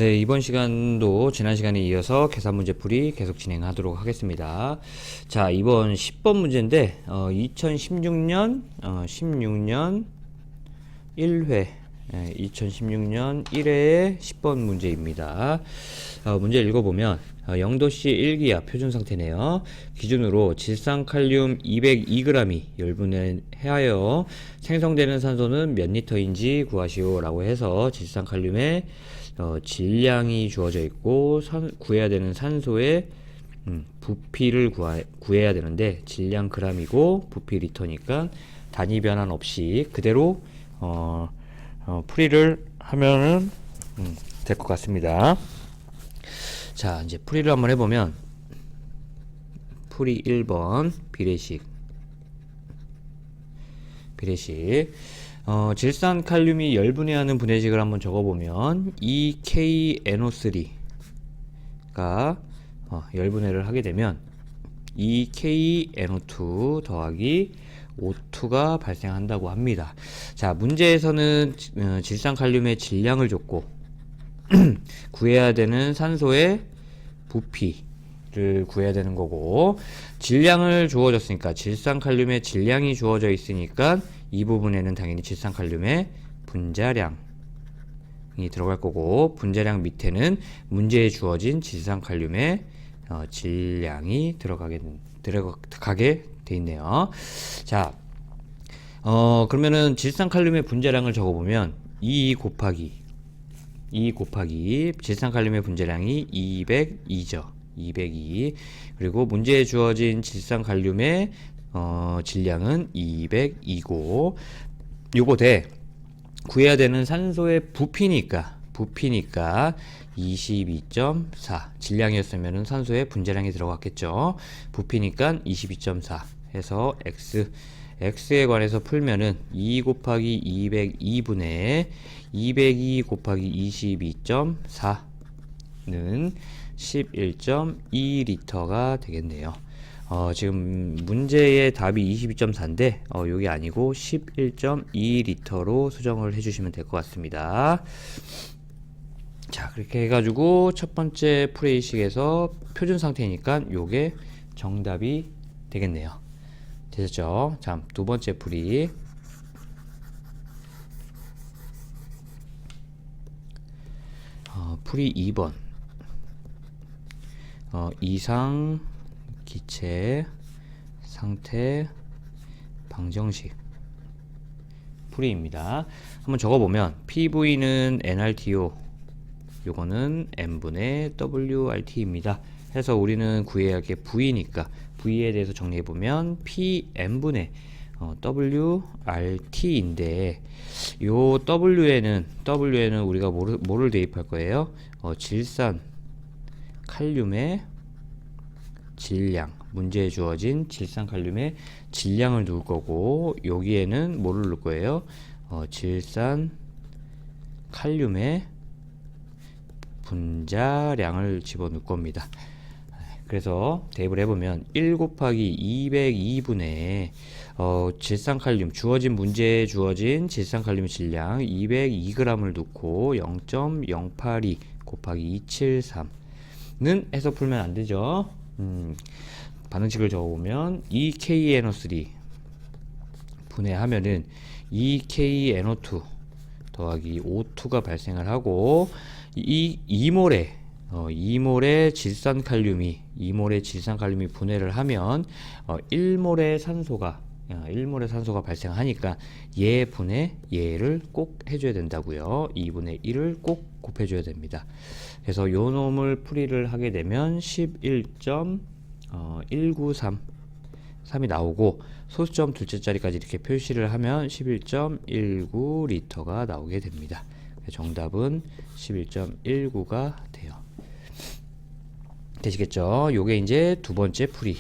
네, 이번 시간도 지난 시간에 이어서 계산 문제 풀이 계속 진행하도록 하겠습니다. 자, 이번 10번 문제인데 2016년 16년 1회 2016년 1회의 10번 문제입니다. 문제 읽어보면 영도시 1기압 표준 상태네요. 기준으로 질산칼륨 202g이 열분해하여 생성되는 산소는 몇 리터인지 구하시오 라고 해서 질산칼륨의 질량이 주어져 있고 구해야 되는 산소의 부피를 구해야 되는데 질량 g이고 부피 리터니까 단위 변환 없이 그대로 풀이를 하면은 될 것 같습니다. 자, 이제 풀이를 한번 해보면 풀이 1번 비례식 질산칼륨이 열분해하는 분해식을 한번 적어보면 2KNO3가 열분해를 하게 되면 2KNO2 더하기 O2가 발생한다고 합니다. 자, 문제에서는 질산칼륨의 질량을 줬고 구해야 되는 산소의 부피를 구해야 되는 거고, 질량을 주어졌으니까 질산칼륨의 질량이 주어져 있으니까 이 부분에는 당연히 질산칼륨의 분자량이 들어갈 거고, 분자량 밑에는 문제에 주어진 질산칼륨의 질량이 들어가게 돼 있네요. 자, 그러면은 질산칼륨의 분자량을 적어보면 2 곱하기 질산칼륨의 분자량이 202죠. 202. 그리고 문제에 주어진 질산칼륨의 질량은 202고, 요거 대 구해야 되는 산소의 부피니까 22.4. 질량이었으면 산소의 분자량이 들어갔겠죠. 부피니까 22.4 해서 x에 관해서 풀면은 2 곱하기 202분의 202 곱하기 22.4는 11.2리터가 되겠네요. 지금 문제의 답이 22.4인데 요게 아니고 11.2리터로 수정을 해주시면 될 것 같습니다. 자, 그렇게 해가지고 첫 번째 풀이식에서 표준 상태니까 요게 정답이 되겠네요. 되셨죠? 자, 두 번째 풀이 풀이 2번 이상 기체 상태 방정식 풀이입니다. 한번 적어보면 PV는 nRTO, 요거는 n분의 WRT입니다. 해서 우리는 구해야 할 게 V니까 V에 대해서 정리해보면 Pn분의 WRT인데, 요 W에는 우리가 뭐를 대입할 거예요? 질산 칼륨의 질량, 문제에 주어진 질산 칼륨의 질량을 넣을 거고, 여기에는 뭐를 넣을 거예요? 질산 칼륨의 분자량을 집어넣을 겁니다. 그래서 대입을 해보면 1 곱하기 202분의 질산칼륨, 문제에 주어진 질산칼륨 질량 202g을 넣고 0.082 곱하기 273는 해서 풀면 안 되죠. 반응식을 적어보면 2KNO3 분해하면은 2KNO2 더하기 O2가 발생을 하고, 이 2몰의 질산칼륨이 분해를 하면 1몰의 산소가 발생하니까 얘 분해 얘를 꼭 해줘야 된다고요. 2분의 1을 꼭 곱해줘야 됩니다. 그래서 요 놈을 풀이를 하게 되면 11.193이 나오고, 소수점 둘째 자리까지 이렇게 표시를 하면 11.19리터가 나오게 됩니다. 정답은 11.19가 돼요. 되시겠죠? 요게 이제 두 번째 풀이.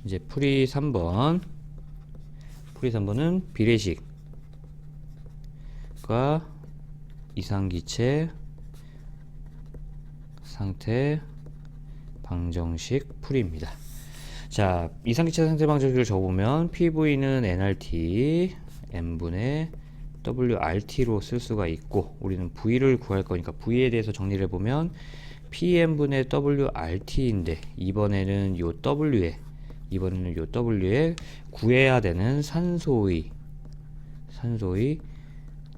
이제 풀이 3번. 풀이 3번은 비례식과 이상기체 상태 방정식 풀이입니다. 자, 이상기체 상태 방정식을 적어보면 PV는 nRT n분의 WRT로 쓸 수가 있고, 우리는 V를 구할 거니까 V에 대해서 정리를 해보면 PN분의 WRT인데 이번에는 요 W에 구해야 되는 산소의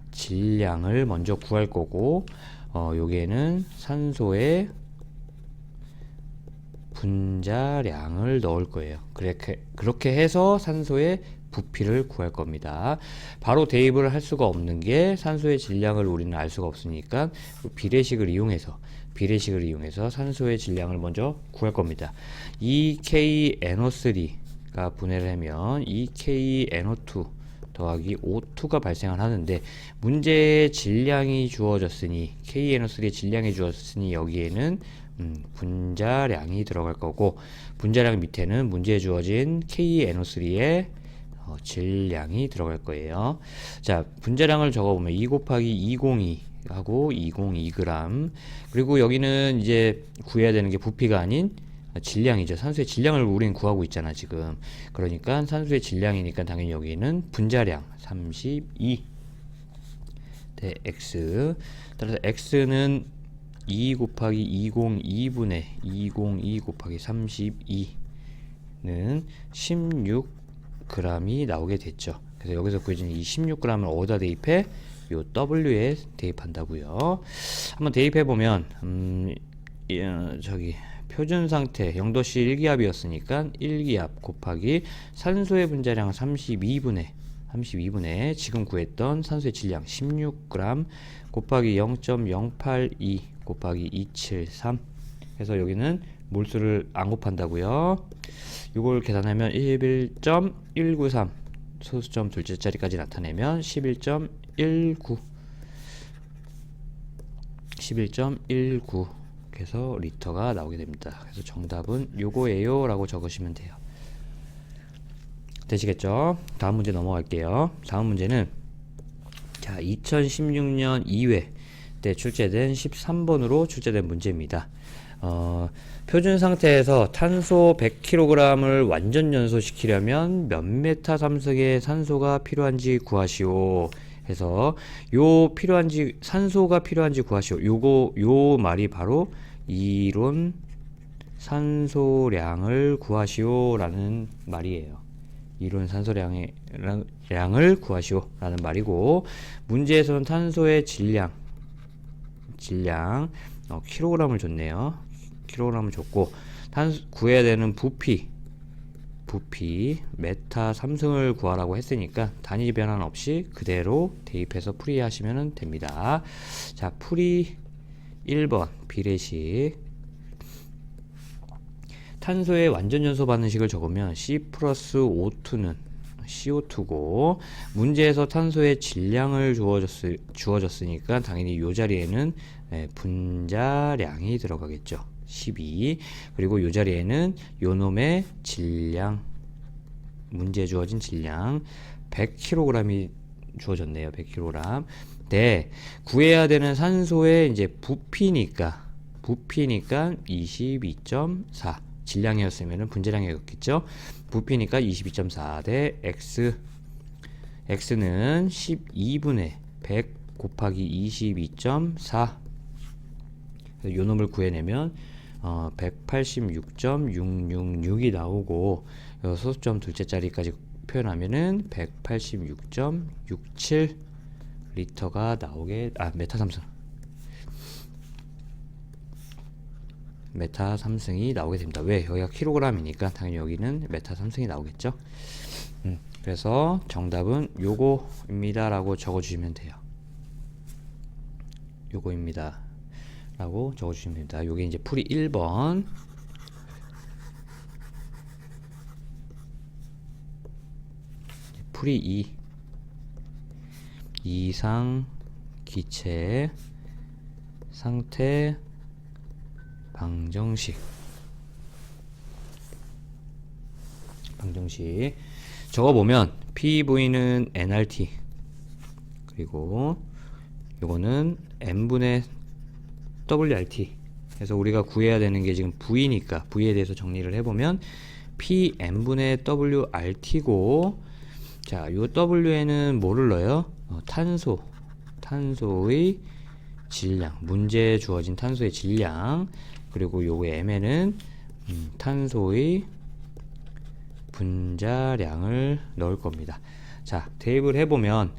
질량을 먼저 구할 거고, 여기에는 산소의 분자량을 넣을 거예요. 그렇게 해서 산소의 부피를 구할 겁니다. 바로 대입을 할 수가 없는 게 산소의 질량을 우리는 알 수가 없으니까 비례식을 이용해서 산소의 질량을 먼저 구할 겁니다. 2KNO3가 분해를 하면 2KNO2 더하기 O2가 발생을 하는데, 문제의 질량이 주어졌으니, KNO3의 질량이 주어졌으니 여기에는 분자량이 들어갈 거고, 분자량 밑에는 문제에 주어진 KNO3의 질량이 들어갈 거예요. 자, 분자량을 적어보면 2 곱하기 202 하고 202g, 그리고 여기는 이제 구해야 되는 게 부피가 아닌 질량이죠. 산소의 질량을 우리는 구하고 있잖아 지금. 그러니까 산소의 질량이니까 당연히 여기는 분자량 32 대 x. 따라서 x는 2 곱하기 202분의 202 곱하기 32는 16g이 나오게 됐죠. 그래서 여기서 구해진 이 16g을 어디다 대입해? 요 W에 대입한다고요. 한번 대입해 보면 저기 표준 상태 0도씨 1기압이었으니까 1기압 곱하기 산소의 분자량은 32분의 지금 구했던 산소의 질량 16g 곱하기 0.082 곱하기 273 해서 여기는 몰수를 안 곱한다고요. 이걸 계산하면 11.193 소수점 둘째 자리까지 나타내면 11.19 그래서 리터가 나오게 됩니다. 그래서 정답은 요거예요 라고 적으시면 돼요. 되시겠죠? 다음 문제 넘어갈게요. 다음 문제는 자, 2016년 2회 때 출제된 13번으로 출제된 문제입니다. 표준 상태에서 탄소 100kg을 완전 연소시키려면 몇 메타 삼승의 산소가 필요한지 구하시오 해서, 요 필요한지 산소가 필요한지 구하시오, 요 말이 바로 이론 산소량을 구하시오 라는 말이에요. 이론 산소량을 구하시오 라는 말이고, 문제에서는 탄소의 질량 킬로그램을 줬네요. 킬로그램을 줬고, 구해야 되는 부피 메타 삼승을 구하라고 했으니까 단위 변환 없이 그대로 대입해서 풀이하시면 됩니다. 자, 풀이 1번 비례식. 탄소의 완전 연소 반응식을 적으면 C 플러스 O2는 CO2고, 문제에서 탄소의 질량을 주어졌으니까 당연히 이 자리에는 분자량이 들어가겠죠. 12. 그리고 이 자리에는 요놈의 질량, 문제에 주어진 질량 100kg이 주어졌네요. 100kg. 네, 구해야 되는 산소의 이제 부피니까 22.4. 질량이었으면 분자량이었겠죠. 부피니까 22.4 대 x는 12분의 100 곱하기 22.4. 요 놈을 구해내면 186.666이 나오고, 소수점 둘째 자리까지 표현하면은 186.67 리터가 나오게, 메타 삼승이 나오게 됩니다. 왜? 여기가 킬로그램이니까 당연히 여기는 메타 삼승이 나오겠죠. 그래서 정답은 요거입니다 라고 적어주시면 돼요. 요거입니다 라고 적어주시면 됩니다. 요게 이제 풀이 1번. 풀이 2. 이상 기체 상태 방정식 적어보면 PV는 nRT, 그리고 요거는 n분의 WRT 그래서 우리가 구해야 되는 게 지금 V니까 V에 대해서 정리를 해보면 Pn분의 WRT고, 자, 요 W에는 뭐를 넣어요? 탄소의 질량, 문제에 주어진 탄소의 질량, 그리고 요거 M에는 탄소의 분자량을 넣을 겁니다. 자, 대입을 해보면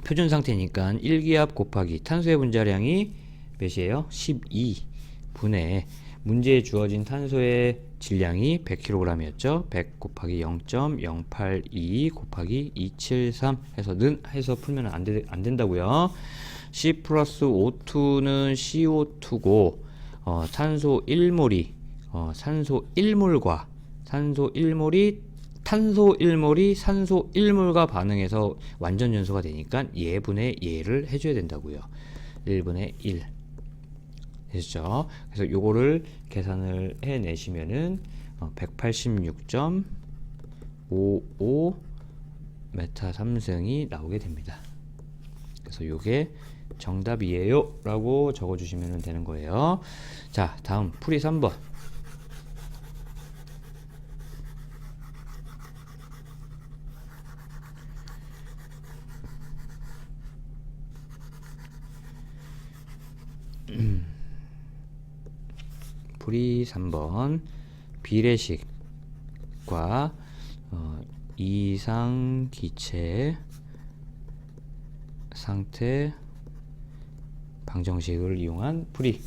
표준 상태니까 1기압 곱하기 탄소의 분자량이 몇이에요? 12분의 문제에 주어진 탄소의 질량이 100kg이었죠. 100 곱하기 0.082 곱하기 273 해서 풀면 안 된다고요. C 플러스 O2는 CO2고, 탄소 1몰이 산소 1몰과 탄소 1몰이 산소 1몰과 반응해서 완전 연소가 되니까 얘분의 얘를 해줘야 된다고요. 1분의 1 되셨죠? 그래서 요거를 계산을 해내시면은 186.55 메타 3승이 나오게 됩니다. 그래서 요게 정답이에요 라고 적어주시면 되는 거예요. 자, 다음 풀이 3번. 풀이 3번. 비례식과 이상기체 상태 방정식을 이용한 풀이.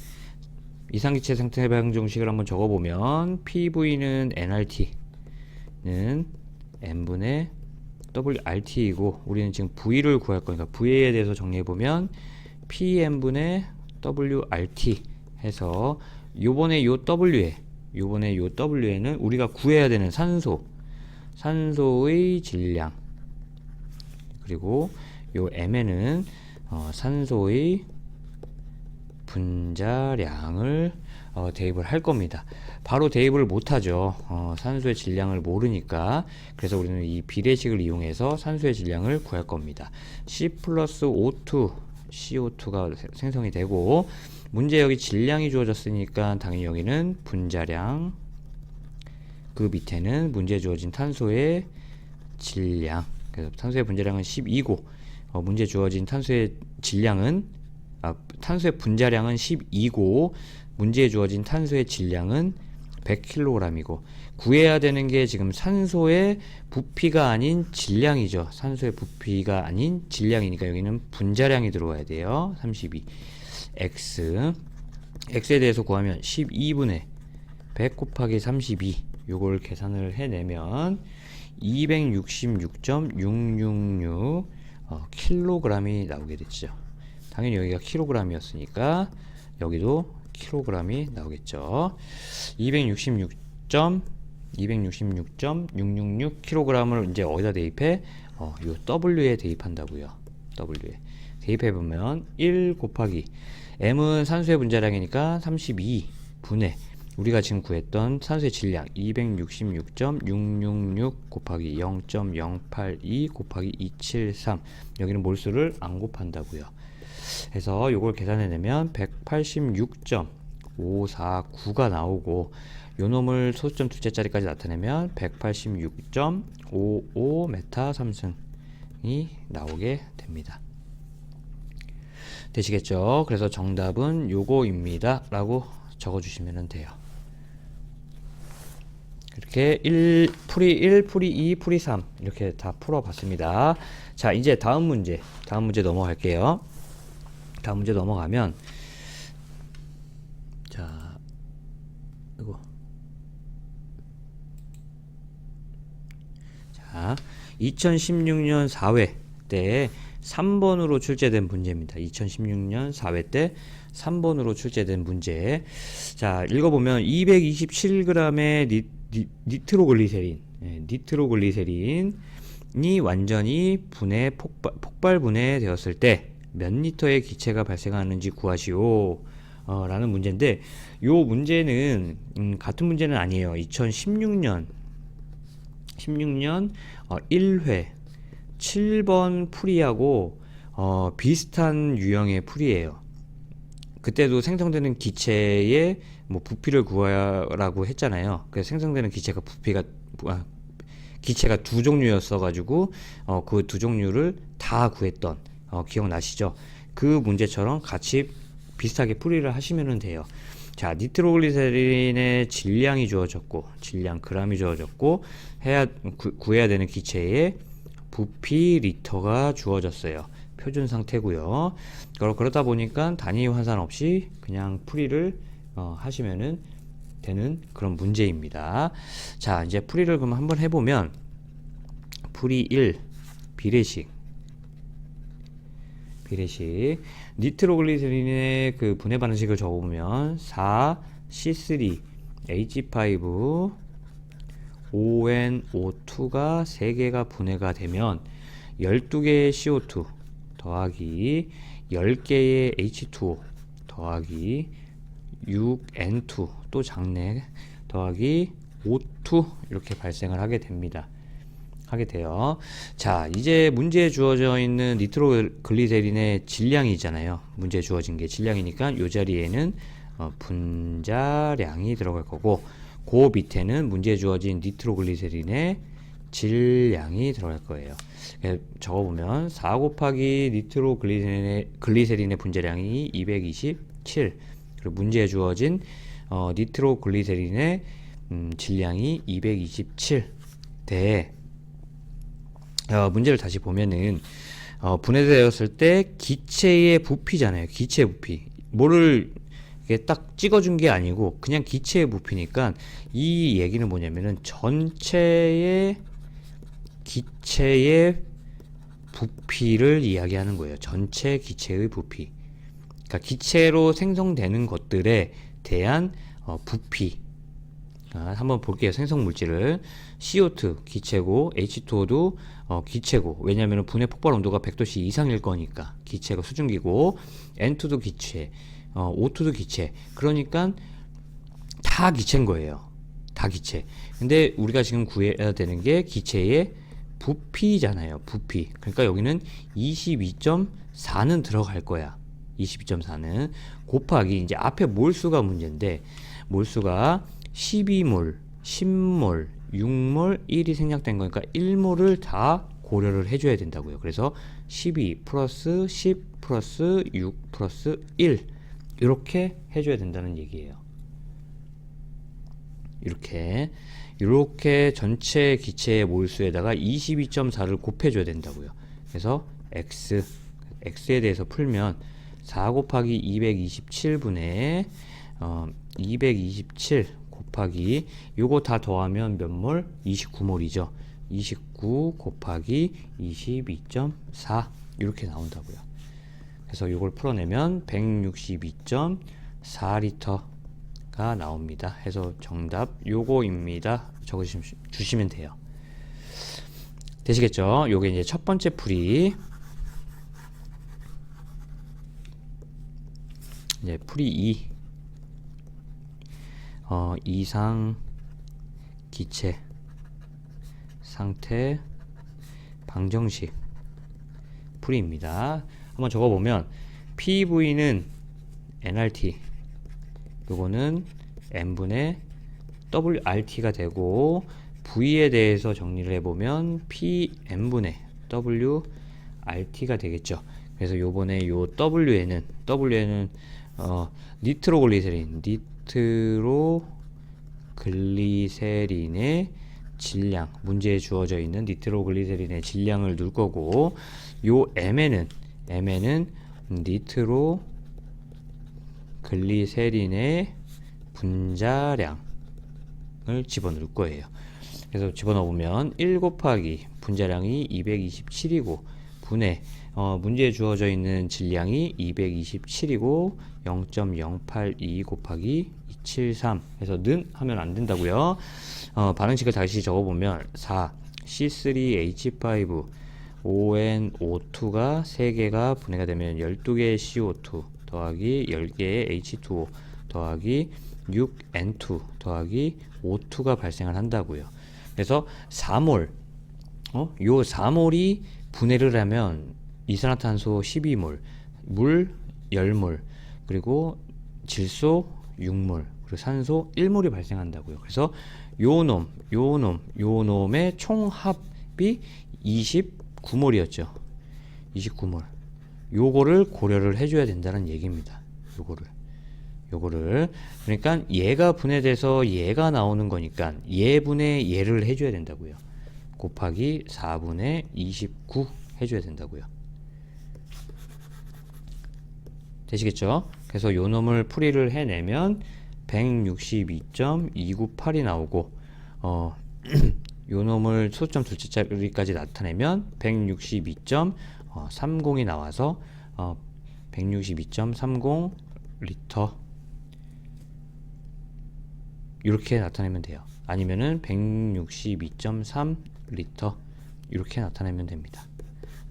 이상기체 상태 방정식을 한번 적어보면 PV는 nRT는 n분의 WRT이고, 우리는 지금 V를 구할 거니까 V에 대해서 정리해보면 PN분의 WRT 해서 요번에 요 W에는 우리가 구해야 되는 산소의 질량, 그리고 요 M에는 산소의 분자량을 대입을 할 겁니다. 바로 대입을 못하죠. 산소의 질량을 모르니까. 그래서 우리는 이 비례식을 이용해서 산소의 질량을 구할 겁니다. C 플러스 O2, CO2가 생성이 되고, 문제 여기 질량이 주어졌으니까 당연히 여기는 분자량, 그 밑에는 문제에 주어진 탄소의 질량. 그래서 탄소의 분자량은 12고, 문제 주어진 탄소의 분자량은 12고, 문제에 주어진 탄소의 질량은 100kg이고, 구해야 되는 게 지금 산소의 부피가 아닌 질량이죠. 산소의 부피가 아닌 질량이니까 여기는 분자량이 들어와야 돼요. 32. X에 대해서 구하면 12분의 100 곱하기 32, 요걸 계산을 해내면 266.666 킬로그램이 나오게 됐죠. 당연히 여기가 킬로그램이었으니까 여기도 킬로그램이 나오겠죠. 266.666 킬로그램을 이제 어디다 대입해? 요 W에 대입한다고요. W에 대입해보면 1 곱하기 M은 산소의 분자량이니까 32분의 우리가 지금 구했던 산소의 질량 266.666 곱하기 0.082 곱하기 273, 여기는 몰수를 안 곱한다고요. 해서 요걸 계산해내면 186.549가 나오고, 요 놈을 소수점 둘째 자리까지 나타내면 186.55 메타 3승이 나오게 됩니다. 되시겠죠? 그래서 정답은 요거입니다 라고 적어주시면 돼요. 이렇게 풀이 1, 풀이 2, 풀이 3 이렇게 다 풀어봤습니다. 자, 이제 다음 문제 넘어갈게요. 다음 문제 넘어가면, 자, 이거, 자, 2016년 4회 때 3번으로 출제된 문제입니다. 2016년 4회 때 3번으로 출제된 문제. 자, 읽어보면 227g의 니트로글리세린이 완전히 폭발 분해되었을 때 몇 리터의 기체가 발생하는지 구하시오 라는 문제인데, 요 문제는 같은 문제는 아니에요. 2016년 1회 7번 풀이하고 비슷한 유형의 풀이에요. 그때도 생성되는 기체의 뭐 부피를 구하라고 했잖아요. 그래서 생성되는 기체가 기체가 두 종류였어 가지고 그 두 종류를 다 구했던 기억나시죠? 그 문제처럼 같이 비슷하게 풀이를 하시면 돼요. 자, 니트로글리세린의 질량이 주어졌고, 질량 g이 주어졌고, 구해야 되는 기체의 부피 리터가 주어졌어요. 표준 상태고요. 그러다 보니까 단위 환산 없이 그냥 풀이를 하시면은 되는 그런 문제입니다. 자, 이제 풀이를 그럼 한번 해보면, 풀이 1 비례식 니트로글리세린의 그 분해 반응식을 적어보면 4C3H5 ONO2가 3개가 분해가 되면 12개의 CO2 더하기 10개의 H2O 더하기 6N2 또 작네 더하기 O2 이렇게 발생을 하게 됩니다. 하게 돼요. 자, 이제 문제에 주어져 있는 니트로글리세린의 질량이 있잖아요. 문제에 주어진 게 질량이니까 이 자리에는 분자량이 들어갈 거고, 그 밑에는 문제에 주어진 니트로글리세린의 질량이 들어갈 거예요. 적어보면 4 곱하기 니트로글리세린의 분자량이 227, 그리고 문제에 주어진 니트로글리세린의 질량이 227 대 문제를 다시 보면은 분해되었을 때 기체의 부피잖아요. 기체의 부피. 뭐를 이게 딱 찍어준 게 아니고 그냥 기체의 부피니까 이 얘기는 뭐냐면은 전체의 기체의 부피를 이야기하는 거예요. 전체 기체의 부피. 그러니까 기체로 생성되는 것들에 대한 부피. 한번 볼게요. 생성 물질을. CO2 기체고 H2O도 기체고, 왜냐하면 분해 폭발 온도가 100도씨 이상일 거니까 기체가 수증기고, N2도 기체, O2도 기체. 그러니까 다 기체인 거예요. 다 기체. 근데 우리가 지금 구해야 되는 게 기체의 부피잖아요. 부피. 그러니까 여기는 22.4는 들어갈 거야. 22.4는 곱하기 이제 앞에 몰수가 문제인데, 몰수가 12몰, 10몰, 6몰, 1이 생략된 거니까 1몰을 다 고려를 해줘야 된다고요. 그래서 12 플러스 10 플러스 6 플러스 1 이렇게 해줘야 된다는 얘기예요. 이렇게 전체 기체의 몰수에다가 22.4를 곱해줘야 된다고요. 그래서 x에 대해서 풀면 4 곱하기 227분의 227 곱하기 요거 다 더하면 몇 몰? 29몰이죠. 29 곱하기 22.4 이렇게 나온다고요. 그래서 요걸 풀어내면 162.4리터가 나옵니다. 해서 정답 요거입니다. 적어주시면 돼요. 되시겠죠? 요게 이제 첫 번째 풀이. 이제 풀이 2. 이상 기체 상태 방정식 풀이입니다. 한번 적어보면 PV는 nRT, 요거는 n분의 WRT가 되고, V에 대해서 정리를 해보면 PN분의 WRT가 되겠죠. 그래서 요번에 요 W에는 니트로글리세린의 질량, 문제에 주어져 있는 니트로글리세린의 질량을 넣을 거고, 요 M에는 니트로글리세린의 분자량을 집어넣을 거예요. 그래서 집어넣으면 1 곱하기 분자량이 227이고 분해 문제에 주어져 있는 질량이 227이고 0.082 곱하기 273 해서 는 하면 안 된다고요. 반응식을 다시 적어보면 4C3H5 ONO2가 3개가 분해가 되면 12개의 CO2 더하기 10개의 H2O 더하기 6N2 더하기 O2가 발생을 한다고요. 그래서 4몰, 요 4몰이 분해를 하면 이산화탄소 12몰, 물 10몰, 그리고 질소 6몰, 그리고 산소 1몰이 발생한다고요. 그래서 요 놈의 총합이 29몰이었죠. 29몰. 요거를 고려를 해줘야 된다는 얘기입니다. 요거를. 그러니까 얘가 분해돼서 얘가 나오는 거니까 얘분의 얘를 해줘야 된다고요. 곱하기 4분의 29 해줘야 된다고요. 되시겠죠? 그래서 요 놈을 풀이를 해내면 162.298이 나오고 요 놈을 소수점 둘째 자리까지 나타내면 162.30이 나와서 162.30 리터 이렇게 나타내면 돼요. 아니면은 162.3 리터 이렇게 나타내면 됩니다.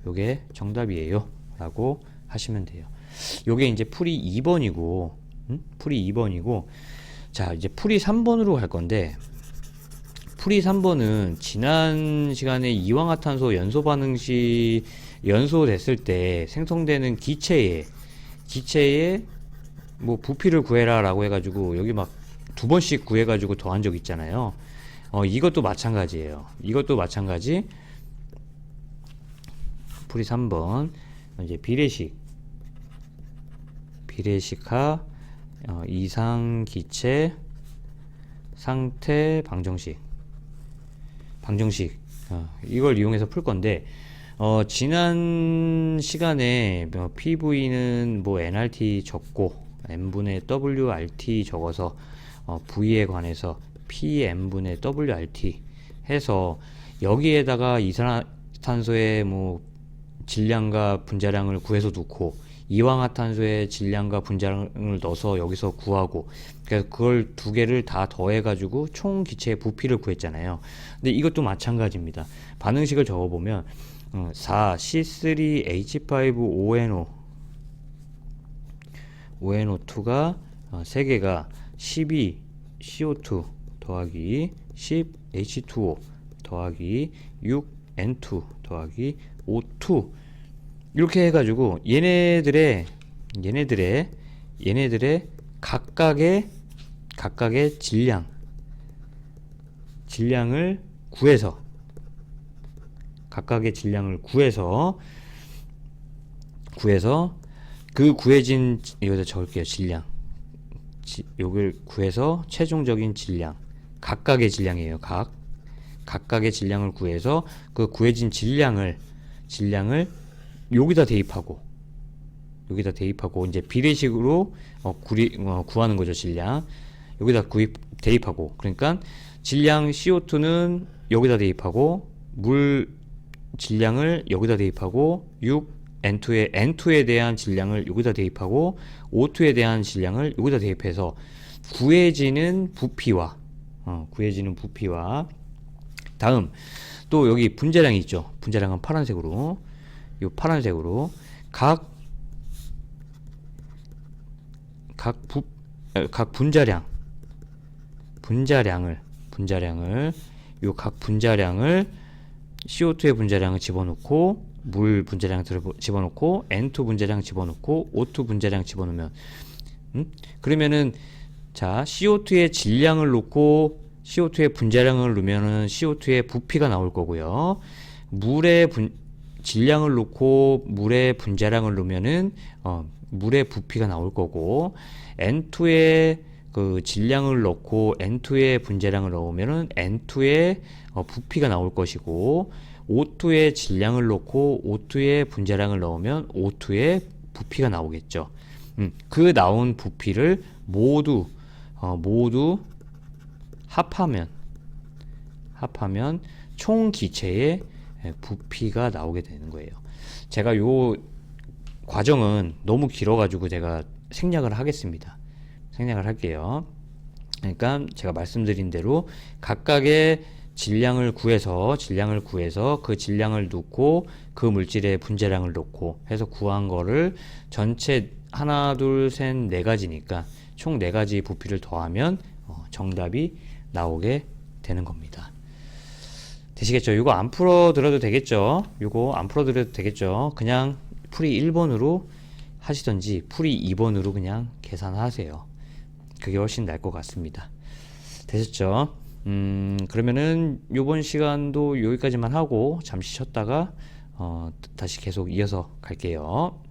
요게 정답이에요 라고 하시면 돼요. 요게 이제 풀이 2번이고 풀이 2번이고 자 이제 풀이 3번으로 갈 건데 풀이 3번은 지난 시간에 이황화탄소 연소 반응 시 연소됐을 때 생성되는 기체에 뭐 부피를 구해라 라고 해가지고 여기 막 2번씩 구해가지고 더한 적 있잖아요. 이것도 마찬가지예요. 이것도 마찬가지. 풀이 3번 이제 비례식하 이상 기체 상태 방정식 이걸 이용해서 풀 건데 지난 시간에 PV는 뭐 nRT 적고 n분의 WRT 적어서 V에 관해서 PM분의 WRT 해서 여기에다가 이산화탄소의 뭐 질량과 분자량을 구해서 놓고 이황화탄소의 질량과 분자량을 넣어서 여기서 구하고 그래서 그걸 두 개를 다 더해 가지고 총 기체의 부피를 구했잖아요. 근데 이것도 마찬가지입니다. 반응식을 적어 보면 4C3H5ONO ONO2가 3개가 12CO2 더하기 10H2O 더하기 6N2 더하기 O2 이렇게 해가지고 얘네들의 각각의 질량을 구해서 그 구해진 여기다 적을게요. 질량 요걸 구해서 최종적인 질량 각각의 질량이에요. 각각의 질량을 구해서 그 구해진 질량을 여기다 대입하고 이제 비례식으로 구하는 거죠. 질량 여기다 대입하고 그러니까 질량 CO2는 여기다 대입하고 물 질량을 여기다 대입하고 6N2에 대한 질량을 여기다 대입하고 O2에 대한 질량을 여기다 대입해서 구해지는 부피와 다음 또 여기 분자량이 있죠. 분자량은 파란색으로 각 분자량을 각 분자량을 CO2의 분자량을 집어넣고 물 분자량 집어넣고 N2 분자량 집어넣고 O2 분자량 집어넣으면 그러면은 자 CO2의 질량을 놓고 CO2의 분자량을 넣으면은 CO2의 부피가 나올 거고요. 물의 질량을 놓고 물의 분자량을 넣으면은 물의 부피가 나올 거고 N2의 그 질량을 넣고 N2의 분자량을 넣으면은 N2의 부피가 나올 것이고 O2의 질량을 넣고 O2의 분자량을 넣으면 O2의 부피가 나오겠죠. 그 나온 부피를 모두 합하면 총 기체의 부피가 나오게 되는 거예요. 제가 요 과정은 너무 길어가지고 제가 생략을 하겠습니다. 생략을 할게요. 그러니까 제가 말씀드린 대로 각각의 질량을 구해서 그 질량을 놓고 그 물질의 분자량을 놓고 해서 구한 거를 전체 하나 둘 셋 네 가지니까 총 네 가지 부피를 더하면 정답이 나오게 되는 겁니다. 되시겠죠? 이거 안 풀어드려도 되겠죠? 그냥 풀이 1번으로 하시던지 풀이 2번으로 그냥 계산하세요. 그게 훨씬 나을 것 같습니다. 되셨죠? 그러면은 요번 시간도 여기까지만 하고 잠시 쉬었다가 다시 계속 이어서 갈게요.